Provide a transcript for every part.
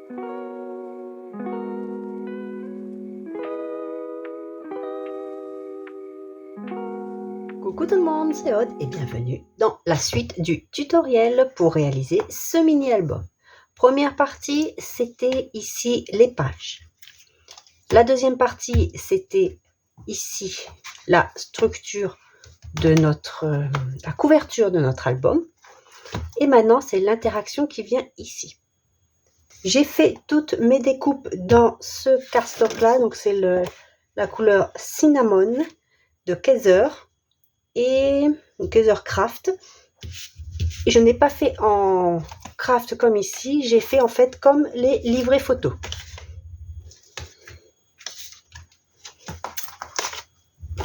Coucou tout le monde, c'est Aude et bienvenue dans la suite du tutoriel pour réaliser ce mini-album. Première partie, c'était ici les pages. La deuxième partie, c'était ici la structure de la couverture de notre album. Et maintenant, c'est l'interaction qui vient ici. J'ai fait toutes mes découpes dans ce cardstock-là, donc c'est la couleur Cinnamon de Kaiser. Et Kaiser Craft. Et je n'ai pas fait en craft comme ici, j'ai fait en fait comme les livrets photos.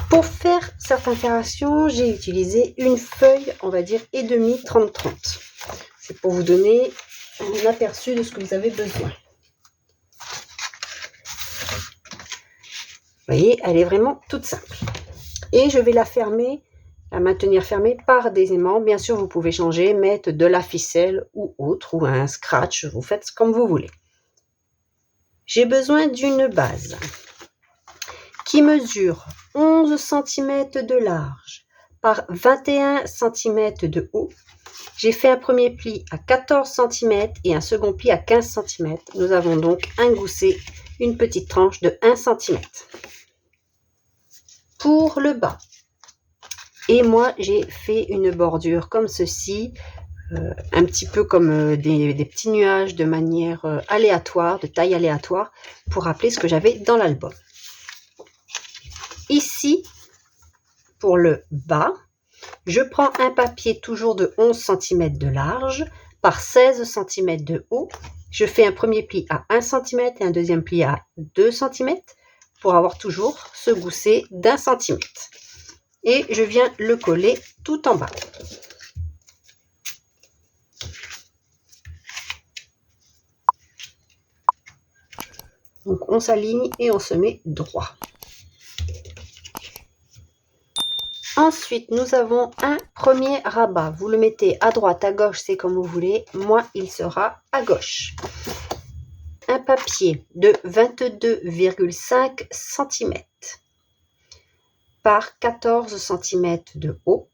Pour faire cette interaction, j'ai utilisé une feuille, on va dire, et demi 30-30. C'est pour vous donner un aperçu de ce que vous avez besoin. Vous voyez, elle est vraiment toute simple. Et je vais la fermer, la maintenir fermée par des aimants. Bien sûr, vous pouvez changer, mettre de la ficelle ou autre, ou un scratch, vous faites comme vous voulez. J'ai besoin d'une base qui mesure 11 cm de large par 21 cm de haut. J'ai fait un premier pli à 14 cm et un second pli à 15 cm. Nous avons donc un gousset, une petite tranche de 1 cm. Pour le bas, et moi j'ai fait une bordure comme ceci, un petit peu comme des petits nuages de manière aléatoire, de taille aléatoire, pour rappeler ce que j'avais dans l'album. Ici, pour le bas, je prends un papier toujours de 11 cm de large par 16 cm de haut. Je fais un premier pli à 1 cm et un deuxième pli à 2 cm pour avoir toujours ce gousset d'1 cm. Et je viens le coller tout en bas. Donc on s'aligne et on se met droit. Ensuite, nous avons un premier rabat. Vous le mettez à droite, à gauche, c'est comme vous voulez. Moi, il sera à gauche. Un papier de 22,5 cm par 14 cm de haut,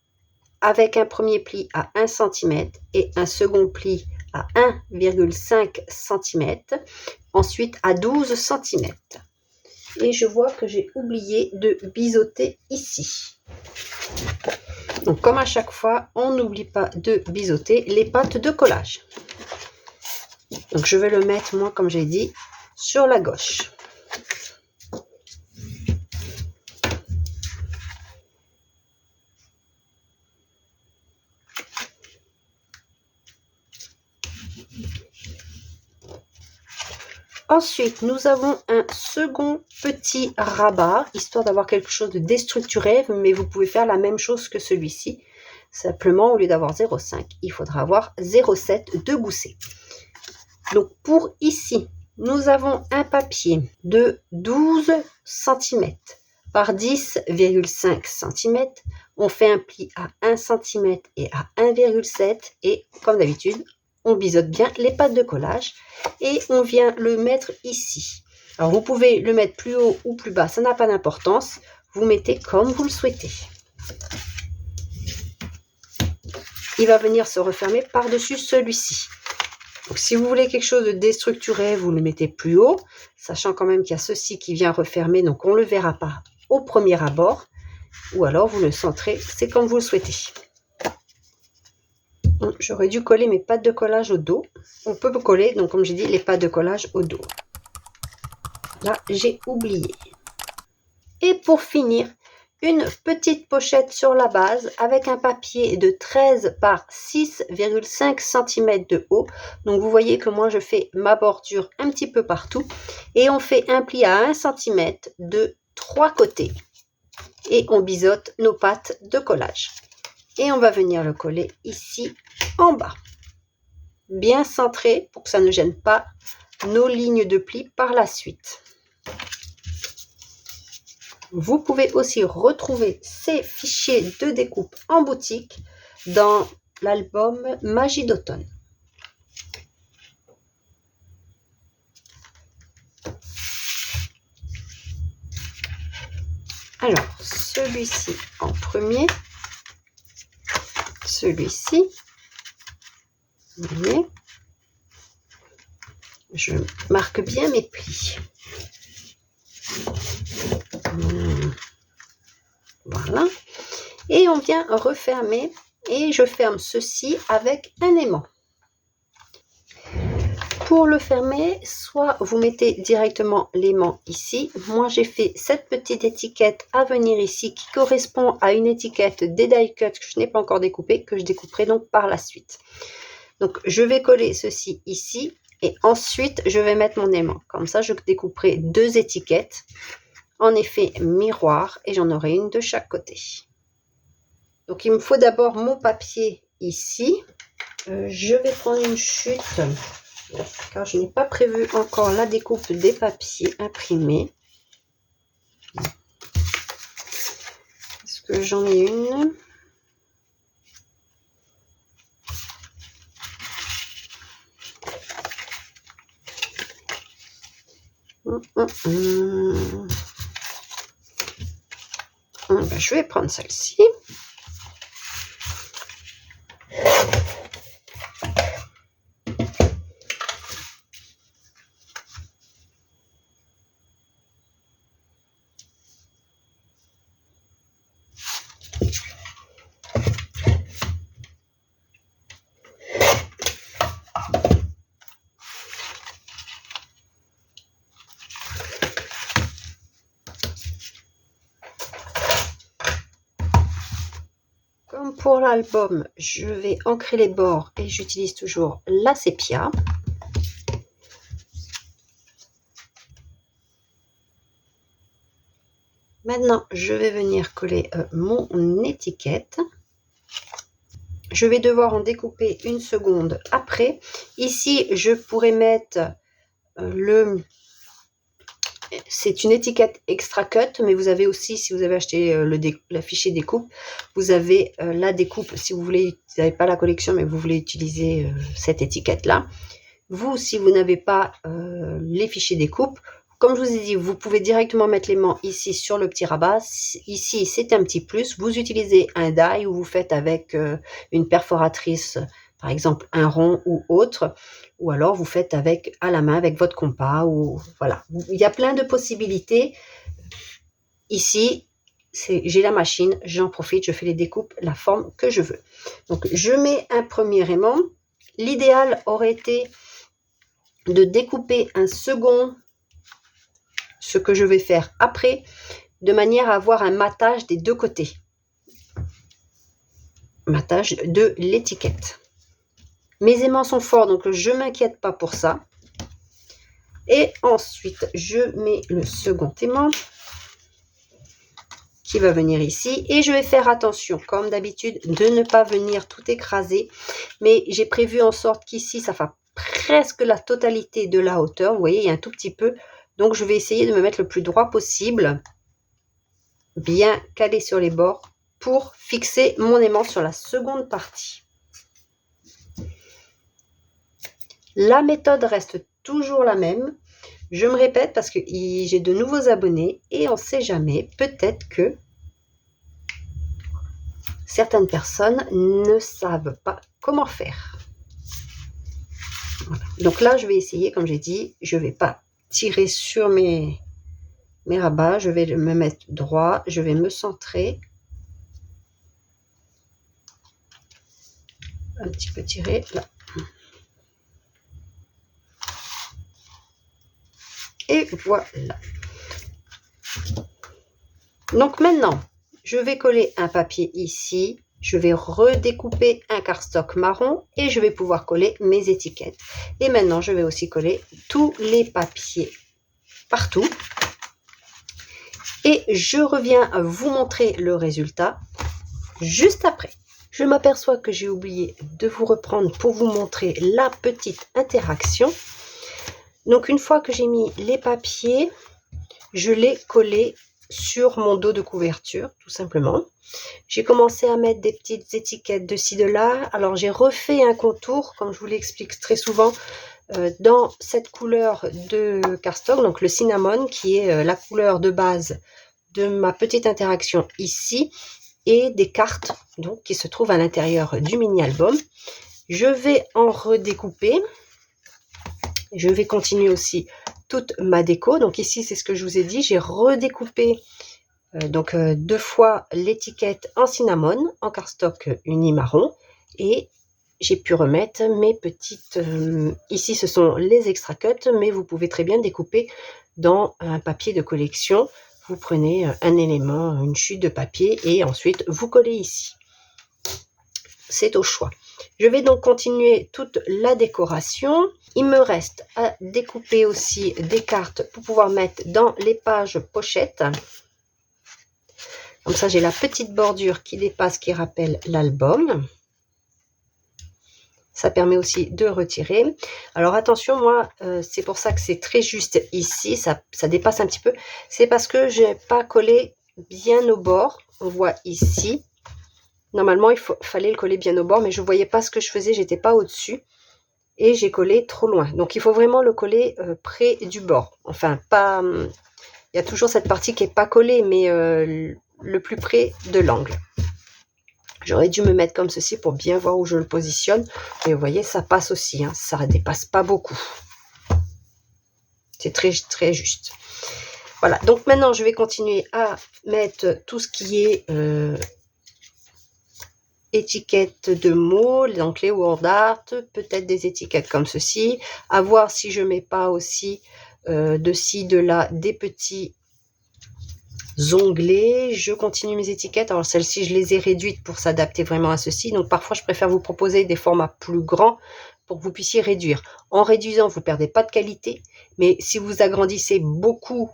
avec un premier pli à 1 cm et un second pli à 1,5 cm, ensuite à 12 cm. Et je vois que j'ai oublié de biseauter ici. Donc comme à chaque fois, on n'oublie pas de biseauter les pattes de collage. Donc je vais le mettre, moi, comme j'ai dit, sur la gauche. Ensuite, nous avons un second petit rabat, histoire d'avoir quelque chose de déstructuré, mais vous pouvez faire la même chose que celui-ci. Simplement, au lieu d'avoir 0,5, il faudra avoir 0,7 de gousset. Donc, pour ici, nous avons un papier de 12 cm par 10,5 cm. On fait un pli à 1 cm et à 1,7 et, comme d'habitude, on biseaute bien les pattes de collage et on vient le mettre ici. Alors vous pouvez le mettre plus haut ou plus bas, ça n'a pas d'importance. Vous mettez comme vous le souhaitez. Il va venir se refermer par-dessus celui-ci. Donc si vous voulez quelque chose de déstructuré, vous le mettez plus haut, sachant quand même qu'il y a ceci qui vient refermer, donc on ne le verra pas au premier abord. Ou alors vous le centrez, c'est comme vous le souhaitez. J'aurais dû coller mes pattes de collage au dos. On peut coller, donc comme j'ai dit, les pattes de collage au dos. Là, j'ai oublié. Et pour finir, une petite pochette sur la base avec un papier de 13 par 6,5 cm de haut. Donc vous voyez que moi je fais ma bordure un petit peu partout. Et on fait un pli à 1 cm de 3 côtés. Et on biseaute nos pattes de collage. Et on va venir le coller ici en bas. Bien centré pour que ça ne gêne pas nos lignes de plis par la suite. Vous pouvez aussi retrouver ces fichiers de découpe en boutique dans l'album Magie d'automne. Alors, celui-ci en premier, celui-ci, vous voyez, je marque bien mes plis. Voilà. Et on vient refermer et je ferme ceci avec un aimant. Pour le fermer, soit vous mettez directement l'aimant ici. Moi, j'ai fait cette petite étiquette à venir ici qui correspond à une étiquette des die cut que je n'ai pas encore découpée, que je découperai donc par la suite. Donc, je vais coller ceci ici et ensuite, je vais mettre mon aimant. Comme ça, je découperai 2 étiquettes en effet miroir et j'en aurai une de chaque côté. Donc, il me faut d'abord mon papier ici. Je vais prendre une chute car je n'ai pas prévu encore la découpe des papiers imprimés. Est-ce que j'en ai une? Je vais prendre celle-ci. Comme pour l'album, je vais ancrer les bords et j'utilise toujours la sépia. Maintenant, je vais venir coller mon étiquette. Je vais devoir en découper une seconde après. Ici, je pourrais mettre c'est une étiquette extra cut, mais vous avez aussi, si vous avez acheté le fichier découpe, vous avez la découpe, si vous voulez, vous n'avez pas la collection, mais vous voulez utiliser cette étiquette-là. Vous, si vous n'avez pas les fichiers découpe, comme je vous ai dit, vous pouvez directement mettre l'aimant ici sur le petit rabat. Ici, c'est un petit plus. Vous utilisez un die ou vous faites avec une perforatrice, par exemple un rond ou autre. Ou alors vous faites avec à la main, avec votre compas. Ou voilà. Il y a plein de possibilités. Ici, j'ai la machine, j'en profite, je fais les découpes, la forme que je veux. Donc, je mets un premier aimant. L'idéal aurait été de découper un second, ce que je vais faire après, de manière à avoir un matage des deux côtés. Matage de l'étiquette. Mes aimants sont forts, donc je ne m'inquiète pas pour ça. Et ensuite, je mets le second aimant qui va venir ici. Et je vais faire attention, comme d'habitude, de ne pas venir tout écraser. Mais j'ai prévu en sorte qu'ici, ça fait presque la totalité de la hauteur. Vous voyez, il y a un tout petit peu. Donc, je vais essayer de me mettre le plus droit possible, bien calé sur les bords, pour fixer mon aimant sur la seconde partie. La méthode reste toujours la même. Je me répète parce que j'ai de nouveaux abonnés et on ne sait jamais, peut-être que certaines personnes ne savent pas comment faire. Voilà. Donc là, je vais essayer, comme j'ai dit, je ne vais pas tirer sur mes rabats, je vais me mettre droit, je vais me centrer. Un petit peu tirer, là. Et voilà. Donc maintenant, je vais coller un papier ici. Je vais redécouper un cardstock marron et je vais pouvoir coller mes étiquettes. Et maintenant, je vais aussi coller tous les papiers partout. Et je reviens vous montrer le résultat juste après. Je m'aperçois que j'ai oublié de vous reprendre pour vous montrer la petite interaction. Donc, une fois que j'ai mis les papiers, je les collais sur mon dos de couverture, tout simplement. J'ai commencé à mettre des petites étiquettes de ci, de là. Alors, j'ai refait un contour, comme je vous l'explique très souvent, dans cette couleur de cardstock, donc le cinnamon, qui est la couleur de base de ma petite interaction ici et des cartes donc, qui se trouvent à l'intérieur du mini-album. Je vais en redécouper. Je vais continuer aussi toute ma déco. Donc ici, c'est ce que je vous ai dit. J'ai redécoupé deux fois l'étiquette en cinnamon, en cardstock uni marron. Et j'ai pu remettre mes petites... ici, ce sont les extra cuts, mais vous pouvez très bien découper dans un papier de collection. Vous prenez un élément, une chute de papier et ensuite vous collez ici. C'est au choix. Je vais donc continuer toute la décoration. Il me reste à découper aussi des cartes pour pouvoir mettre dans les pages pochettes. Comme ça, j'ai la petite bordure qui dépasse, qui rappelle l'album. Ça permet aussi de retirer. Alors attention, moi, c'est pour ça que c'est très juste ici. Ça dépasse un petit peu. C'est parce que je n'ai pas collé bien au bord. On voit ici. Normalement, fallait le coller bien au bord, mais je ne voyais pas ce que je faisais. J'étais pas au-dessus. Et j'ai collé trop loin. Donc, il faut vraiment le coller près du bord. Enfin, pas... il y a toujours cette partie qui n'est pas collée, mais le plus près de l'angle. J'aurais dû me mettre comme ceci pour bien voir où je le positionne. Et vous voyez, ça passe aussi. Hein, ça ne dépasse pas beaucoup. C'est très, très juste. Voilà. Donc, maintenant, je vais continuer à mettre tout ce qui est... étiquettes de mots, donc les word art, peut-être des étiquettes comme ceci, à voir si je mets pas aussi de ci, de là, des petits onglets. Je continue mes étiquettes, alors celles-ci je les ai réduites pour s'adapter vraiment à ceci, donc parfois je préfère vous proposer des formats plus grands pour que vous puissiez réduire. En réduisant, vous ne perdez pas de qualité, mais si vous agrandissez beaucoup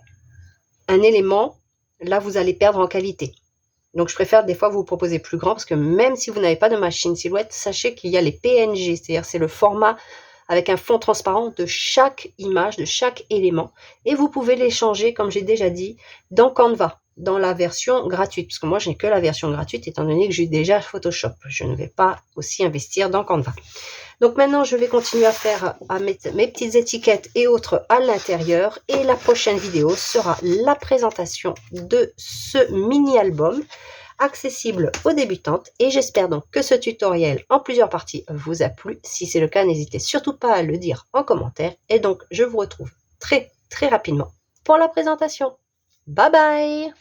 un élément, là vous allez perdre en qualité. Donc, je préfère des fois vous proposer plus grand parce que même si vous n'avez pas de machine silhouette, sachez qu'il y a les PNG, c'est-à-dire c'est le format avec un fond transparent de chaque image, de chaque élément. Et vous pouvez les changer, comme j'ai déjà dit, dans Canva, dans la version gratuite. Parce que moi, je n'ai que la version gratuite étant donné que j'ai déjà Photoshop. Je ne vais pas aussi investir dans Canva. Donc maintenant, je vais continuer à mettre mes petites étiquettes et autres à l'intérieur. Et la prochaine vidéo sera la présentation de ce mini-album accessible aux débutantes. Et j'espère donc que ce tutoriel en plusieurs parties vous a plu. Si c'est le cas, n'hésitez surtout pas à le dire en commentaire. Et donc, je vous retrouve très, très rapidement pour la présentation. Bye bye!